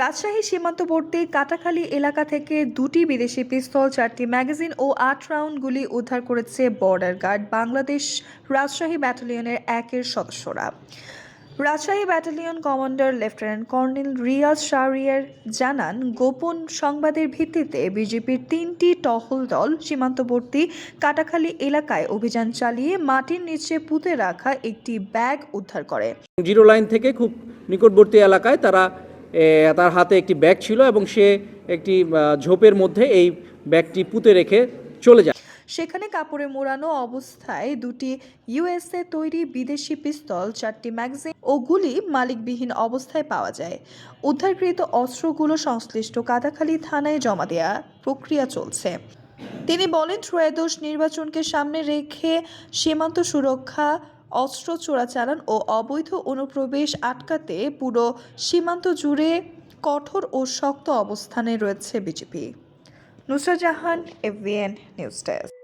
রাজশাহী সীমান্তবর্তী কাটাখালী এলাকা থেকে 2টি বিদেশি পিস্তল, 4টি ম্যাগাজিন ও 8 রাউন্ড গুলি উদ্ধার করেছে বর্ডার গার্ড বাংলাদেশ রাজশাহী ব্যাটালিয়নের 1-এর সদস্যরা। Rajshahi battalion commander lieutenant colonel Riaz Shahriar জানান, গোপন সংবাদের ভিত্তিতে বিজেপির 3টি টহল দল সীমান্তবর্তী কাটাখালী এলাকায় অভিযান চালিয়ে মাটির নিচে পুঁতে রাখা একটি ব্যাগ উদ্ধার করে। জিরো লাইন থেকে খুব নিকটবর্তী এলাকায় তার হাতে একটি ব্যাগ ছিল এবং সে একটি ঝোপের মধ্যে এই ব্যাগটি পুঁতে রেখে চলে যায়। সেখানে কাপড়ে মোড়ানো অবস্থায় 2টি ইউএসএ তৈরি বিদেশি পিস্তল, 4টি ম্যাগাজিন ও গুলি মালিকবিহীন অবস্থায় পাওয়া যায়। উদ্ধারকৃত অস্ত্রগুলো সংশ্লিষ্ট কাটাখালী থানায় জমা দেওয়া প্রক্রিয়া চলছে। তিনি বলেন, ত্রয়োদশ নির্বাচনকে সামনে রেখে সীমান্ত সুরক্ষা, অস্ত্র চোরাচালান ও অবৈধ অনুপ্রবেশ আটকাতে পুরো সীমান্ত জুড়ে কঠোর ও শক্ত অবস্থানে রয়েছে BJP. Nusrat Jahan, এফবিএন news desk.